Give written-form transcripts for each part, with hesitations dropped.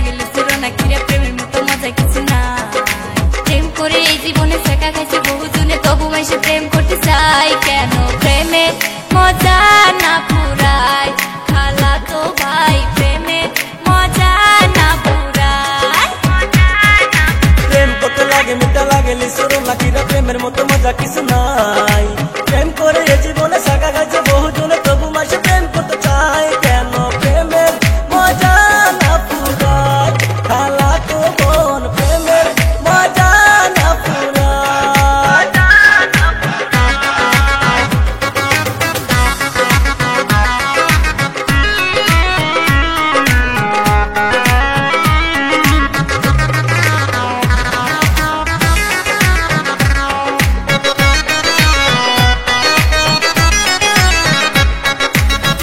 লাগে লিচুর না কিরে প্রেমের মতো মজা কিছু নাই। প্রেম করে এই জীবনে শেখা খাইছে বহুজনে, তবু মাইসে প্রেম করতে চাই কেন? প্রেমের মজা না পুরাই খালা তো ভাই, প্রেমের মজা না পুরাই। প্রেম করতে লাগে মিঠা লাগে লিচুর না কিরে প্রেমের মতো মজা কিছু নাই। প্রেম করে এই জীবনে শেখা খাইছে বহুজনে, তবু মাইসে প্রেম করতে চাই কেন? প্রেমের মজা না পুরাই খালা তো বোন, প্রেমের মজা না পুরাই।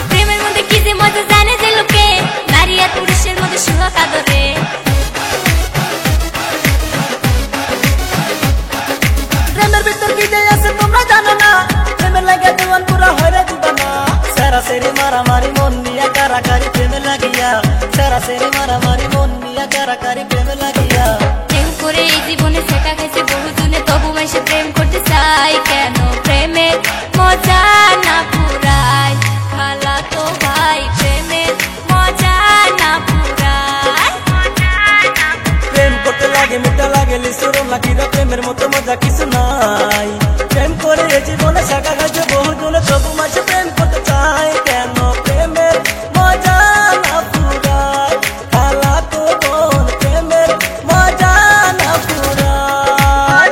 প্রেমের মধ্যে কি যে মজা জানে যে লোকে, নারী আর পুরুষের মধ্যে সুহাগ আদরে। প্রেমের ভিতর কি যে আছে তোমরা জানো না, প্রেমের লাগে জীবন পুরা হয়ে দিবানা। সারা সেরি মারামারি মন নিয়া কারাকারি প্রেমে লাগিয়া, সারা সেরি মারামারি মন নিয়া কারাকারি প্রেমে লাগিয়া। প্রেম করে এই জীবনে শেখা খাইছে বহুজনে, তবু মাইসে প্রেম করতে চাই কেন? প্রেমের মজা না পুরাই খালা তো ভাই, প্রেমের মজা না পুরাই। প্রেম করতে লাগে মিঠা লাগে লিচুর লাকিরা প্রেমের মতো মজা কিছু নাই। প্রেম করে এই জীবনে শেখা খাইছে বহুজনে, তবু মাসে প্রেম করতে চাই কেন? প্রেমের মজা না পুরাই খালা তো বোন, প্রেমের মজা না পুরাই।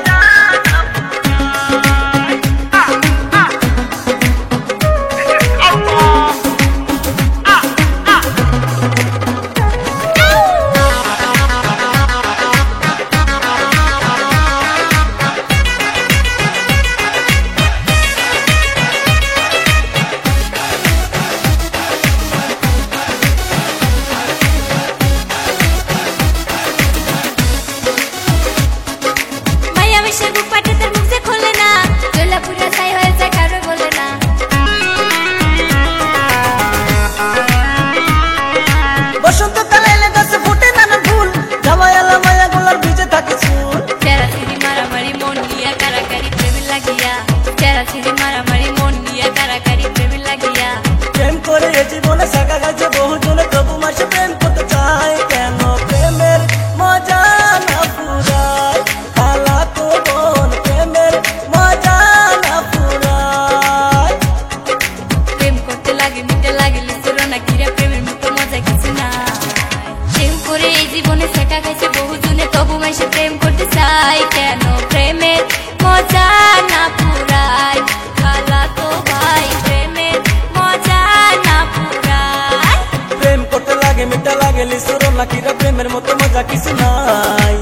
ভাই আমি সে বুক পাটে তার মুখ যে খোলে না, জলা পুরা ছাই হয়ে যায় কারো বলে না। বসন্তকালে এলে গাছে ফুটে নানা ফুল, জামায়ালা মায়া গোলার ভিজে থাকে চুল। চেরা ছিরি মারামারি মন নিয়া কারাকারি প্রেমে লাগিয়া, চেরা ছিরি মারামারি মন নিয়া কারাকারি প্রেমে লাগিয়া। প্রেম করে এ জীবনে শেখা গেছে বহুজনে, তবু মাসে প্রেম করতে চাই কেন? প্রেমের মজা না পুরাই খালা তো বোন, প্রেমের মজা না পুরাই। প্রেম করতে লাগে মিঠে লাগে লিচুর না কিরে প্রেমের মতো মজা কিছু নাই। প্রেম করে এই জীবনে শেখা খাইছে বহুজনে, তবু মাইসে প্রেম করতে চাই কেন? প্রেমের মজা না পুরাই খালা তো ভাই, প্রেমের মজা না পুরাই। প্রেম করতে লাগে মিঠা লাগে লিচুর লাকিরা প্রেমের মতো মজা কিছু নাই।